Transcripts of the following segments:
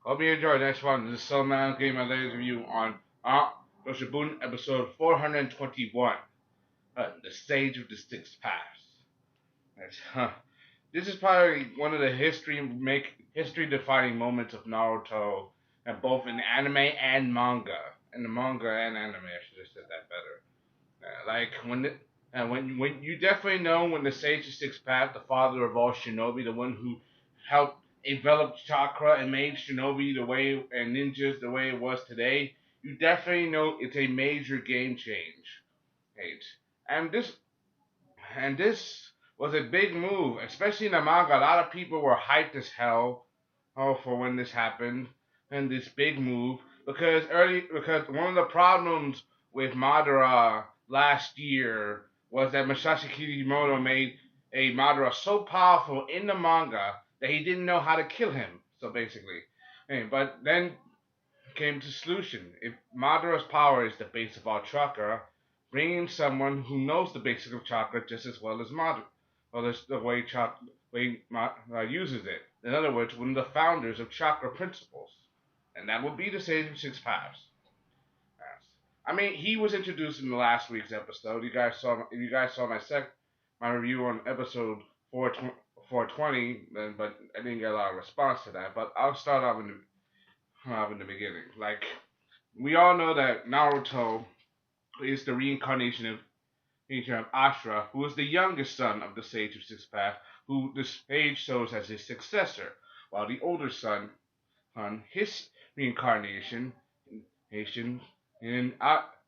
Hope you enjoyed the next one. This is Solman giving my latest review on Doshabun episode 421, The Sage of the Six Paths. This is probably one of the history defining moments of Naruto, and both in anime and manga. In the manga and anime, I should have said that better. When you definitely know when the Sage of Six Paths, the father of all shinobi, the one who helped develop chakra and made shinobi the way and ninjas the way it was today, you definitely know it's a major game change. Right? And this was a big move, especially in the manga. A lot of people were hyped as hell for when this happened and this big move because one of the problems with Madara last year was that Masashi Kishimoto made a Madara so powerful in the manga that he didn't know how to kill him. So basically, but then came to solution. If Madara's power is the base of all chakra, bring in someone who knows the basics of chakra just as well as Madara, or the way uses it. In other words, one of the founders of chakra principles, and that would be the Sage of Six Paths. Yes. I mean, he was introduced in the last week's episode. You guys saw my review on episode 420, but I didn't get a lot of response to that. But I'll start off in the beginning. Like we all know that Naruto is the reincarnation of Ashura, who is the youngest son of the Sage of Six Paths, who the sage shows as his successor, while the older son, on his reincarnation, in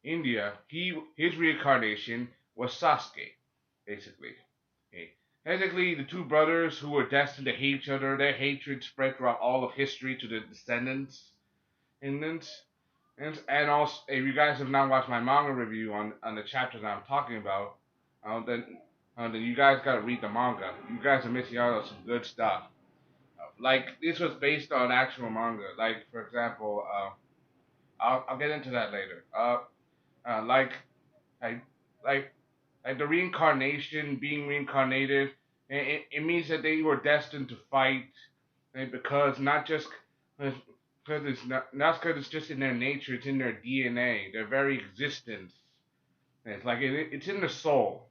India, his reincarnation was Sasuke, basically. Okay. Basically, the two brothers who were destined to hate each other, their hatred spread throughout all of history to the descendants. And also, if you guys have not watched my manga review on the chapters I'm talking about, then you guys gotta read the manga. You guys are missing out on some good stuff. Like this was based on actual manga. Like for example, I'll get into that later. Like I like like the reincarnation, being reincarnated, it means that they were destined to fight, because not just because not because it's just in their nature, it's in their DNA, their very existence. It's like it's in the soul.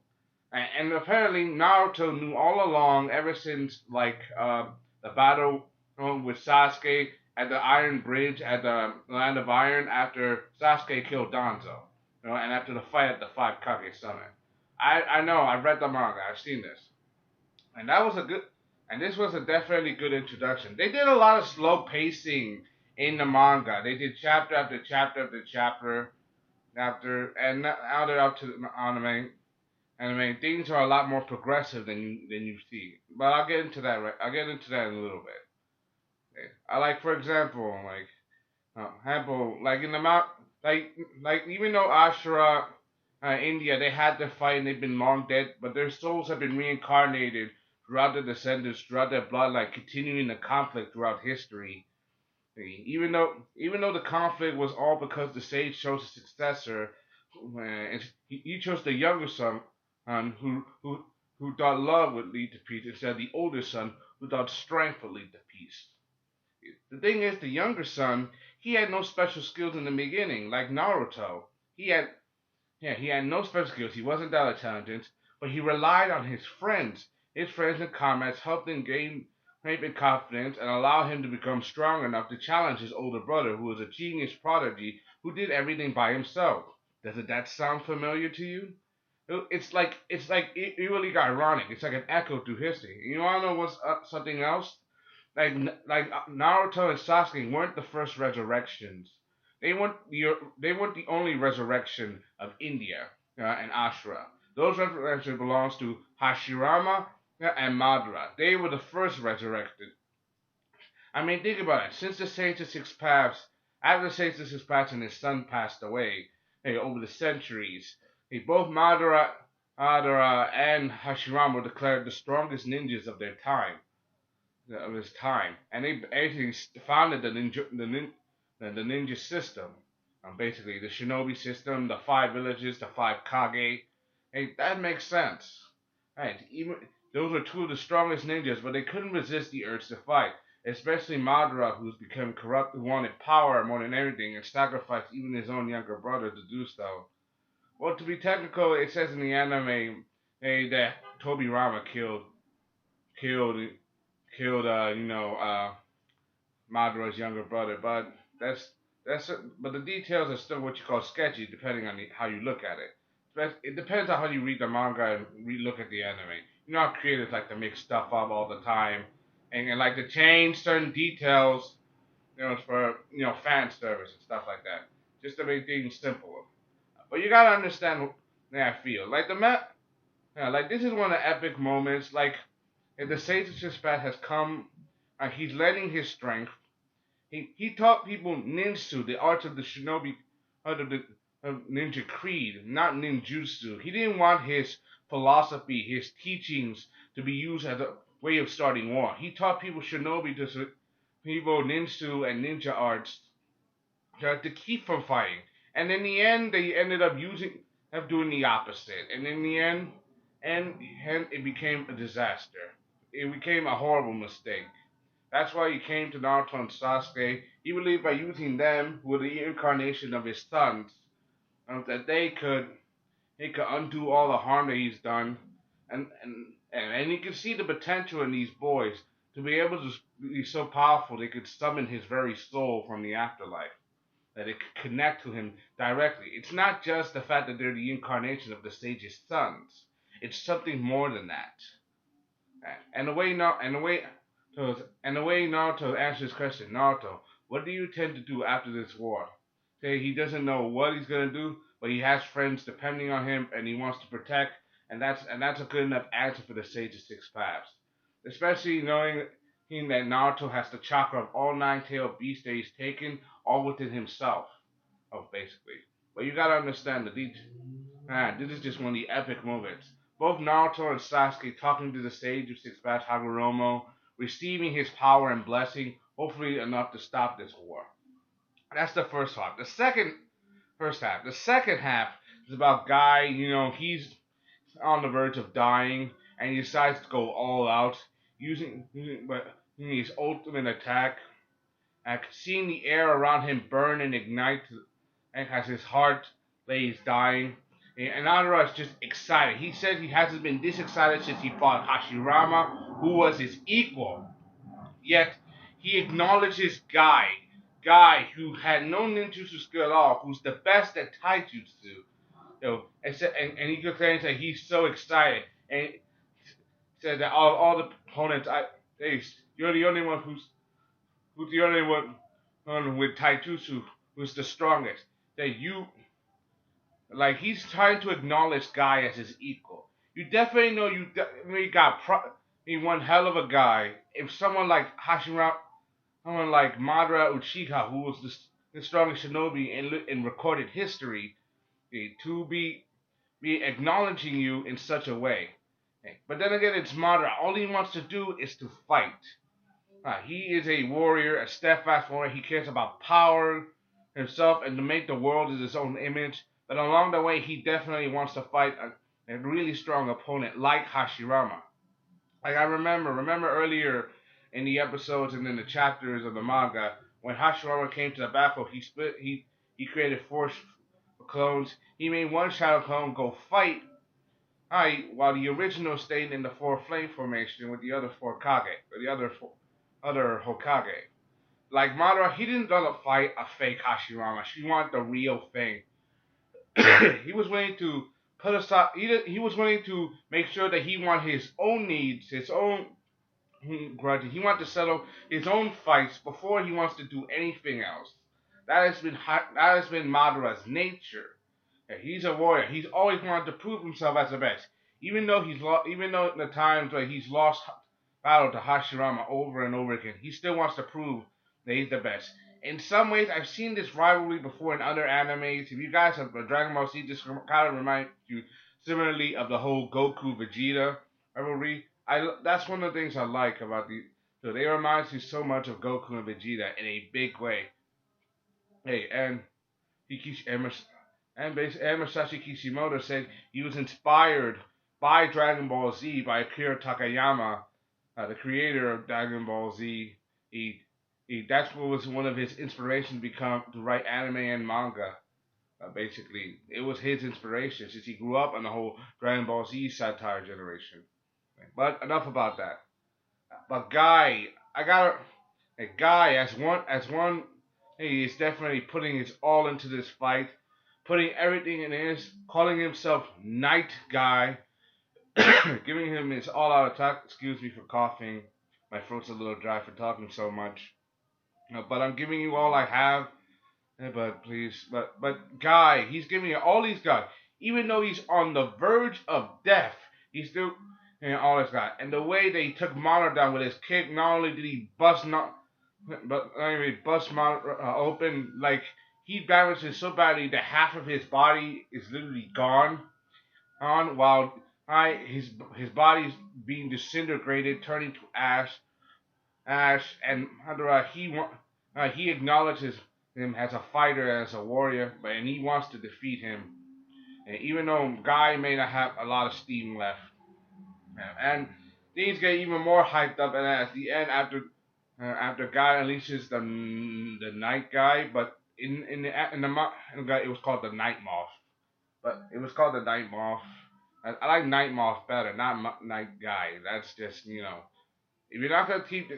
And apparently Naruto knew all along, ever since the battle with Sasuke at the Iron Bridge at the Land of Iron after Sasuke killed Danzo, and after the fight at the Five Kage Summit. I know I've read the manga, I've seen this, and that was a good, and this was a definitely good introduction. They did a lot of slow pacing in the manga. They did chapter after chapter after chapter and now they're up to the anime. Anime things are a lot more progressive than you see. But I'll get into that. I'll get into that in a little bit. Okay. I like, for example, like in the mount, like even though Ashura, India, they had to fight and they've been long dead, but their souls have been reincarnated throughout the descendants, throughout their bloodline, continuing the conflict throughout history. Even though the conflict was all because the sage chose a successor, he chose the younger son, who thought love would lead to peace, instead of the older son who thought strength would lead to peace. The thing is, the younger son, he had no special skills in the beginning, like Naruto. He had he had no special skills. He wasn't that intelligent, but he relied on his friends. His friends and comrades helped him gain strength and confidence and allow him to become strong enough to challenge his older brother, who was a genius prodigy who did everything by himself. Doesn't that sound familiar to you? It's like eerily ironic. It's like an echo through history. You wanna know what's something else? Like Naruto and Sasuke weren't the first resurrections. They weren't the only resurrection of India and Ashura. Those resurrections belongs to Hashirama and Madara. They were the first resurrected. I mean, think about it. Since the Sage of Six Paths, after the Sage of Six Paths and his son passed away, over the centuries, both Madara and Hashirama were declared the strongest ninjas of his time, and they actually founded the ninja system. Basically, the shinobi system, the five villages, the five kage. Hey, that makes sense. Right? Even those were two of the strongest ninjas, but they couldn't resist the urge to fight. especially Madara, who's become corrupt, who wanted power more than everything, and sacrificed even his own younger brother to do so. Well, to be technical, it says in the anime that Tobirama killed killed Madara's younger brother, but that's but the details are still what you call sketchy, depending on how you look at it. It depends on how you read the manga and look at the anime. You know how creators like to make stuff up all the time, and like to change certain details, for fan service and stuff like that, just to make things simpler. But you gotta understand how I feel. Like like this is one of the epic moments. Like if the Sage of Six Paths has come, he's letting his strength. He taught people ninjutsu, the art of the shinobi, of the ninja creed, not ninjutsu. He didn't want his philosophy, his teachings to be used as a way of starting war. He taught people shinobi, people ninjutsu and ninja arts to keep from fighting. And in the end, they ended up doing the opposite. And in the end, and it became a disaster. It became a horrible mistake. That's why he came to Naruto and Sasuke. He believed by using them, who were the incarnation of his sons, that he could undo all the harm that he's done, and he could see the potential in these boys to be able to be so powerful they could summon his very soul from the afterlife, that it could connect to him directly. It's not just the fact that they're the incarnation of the sage's sons. It's something more than that. And the way Naruto answers this question, Naruto, what do you intend to do after this war? Say he doesn't know what he's gonna do, but he has friends depending on him, and he wants to protect, and that's a good enough answer for the Sage of Six Paths. Especially knowing that Naruto has the chakra of all nine-tailed beasts that he's taken all within himself, basically. But you gotta understand the detail. This is just one of the epic moments. Both Naruto and Sasuke talking to the Sage of Six Paths, Hagoromo, receiving his power and blessing, hopefully enough to stop this war. That's the first half. First half. The second half is about Guy. He's on the verge of dying, and he decides to go all out, using his ultimate attack, and seeing the air around him burn and ignite, and as his heart lays dying. And Madara is just excited. He said he hasn't been this excited since he fought Hashirama, who was his equal. Yet, he acknowledges Guy, who had no ninjutsu skill at all, who's the best at taijutsu. And he claims that he's so excited, and said that all the opponents, you're the only one who's the only one with taijutsu who's the strongest. That you. Like, he's trying to acknowledge Guy as his equal. You definitely know you got one hell of a guy. If someone like Hashirama, someone like Madara Uchiha, who was the strongest shinobi in recorded history, to be acknowledging you in such a way. But then again, it's Madara. All he wants to do is to fight. He is a warrior, a steadfast warrior. He cares about power himself and to make the world in his own image. But along the way, he definitely wants to fight a really strong opponent like Hashirama. Like I remember earlier in the episodes and in the chapters of the manga, when Hashirama came to the battle, he created 4 clones. He made one shadow clone go fight, while the original stayed in the 4 flame formation with the other 4 Kage, or the other Hokage. Like Madara, he didn't want to fight a fake Hashirama. She wanted the real thing. He was willing to put aside. He was willing to make sure that he wanted his own needs, his own grudges. He wanted to settle his own fights before he wants to do anything else. That has been Madara's nature. He's a warrior. He's always wanted to prove himself as the best, even though in the times where he's lost battle to Hashirama over and over again, he still wants to prove that he's the best. In some ways, I've seen this rivalry before in other animes. If you guys have Dragon Ball Z, this kind of reminds you similarly of the whole Goku Vegeta rivalry. That's one of the things I like about so they remind you so much of Goku and Vegeta in a big way. And Masashi Kishimoto said he was inspired by Dragon Ball Z by Akira Takayama, the creator of Dragon Ball Z. That's what was one of his inspirations to write anime and manga. Basically, it was his inspiration since he grew up on the whole Dragon Ball Z satire generation. But enough about that. But Guy, I got a Guy as one. He is definitely putting his all into this fight, putting everything in his, calling himself Night Guy, giving him his all-out attack. Excuse me for coughing. My throat's a little dry for talking so much. But I'm giving you all I have. But please, but Guy, he's giving you all he's got. Even though he's on the verge of death, he's still all he's got. And the way they took Monarch down with his kick, not only did he bust Monarch open, like he damages so badly that half of his body is literally gone. While his body's being disintegrated, turning to ash, and he acknowledges him as a fighter, as a warrior, and he wants to defeat him. And even though Guy may not have a lot of steam left, and things get even more hyped up, and at the end, after Guy unleashes the Night Guy, but in the manga it was called the Night Moth, but it was called the Night Moth. I like Night Moth better, not Night Guy. That's just if you're not gonna keep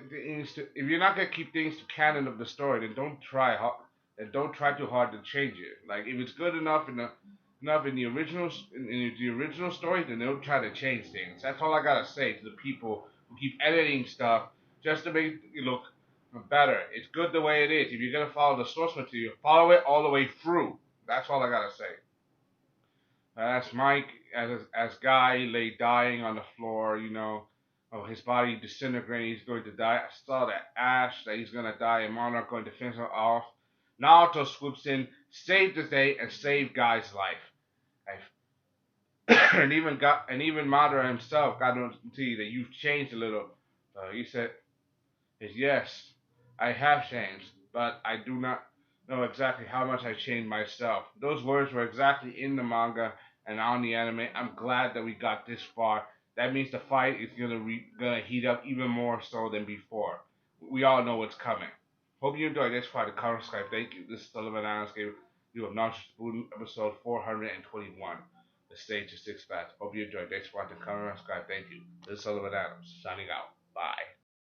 things to canon of the story, then don't try too hard to change it. Like if it's good enough in the original story, then don't try to change things. That's all I gotta say to the people who keep editing stuff just to make it look better. It's good the way it is. If you're gonna follow the source material, follow it all the way through. That's all I gotta say. That's Mike as Guy lay dying on the floor. His body disintegrating. He's going to die. I saw that Ash that he's gonna die, and Monarch going to finish him off. Naruto swoops in, saved the day, and saved Guy's life. and even Madara himself got to see that you've changed a little. He said, "Yes, I have changed, but I do not know exactly how much I changed myself." Those words were exactly in the manga and on the anime. I'm glad that we got this far. That means the fight is gonna heat up even more so than before. We all know what's coming. Hope you enjoyed this part of Counter Skype. Thank you. This is Sullivan Adams gave you Obnoxious Spoon episode 421. The stage is six bats. Hope you enjoyed this part of Counter Skype. Thank you. This is Sullivan Adams signing out. Bye.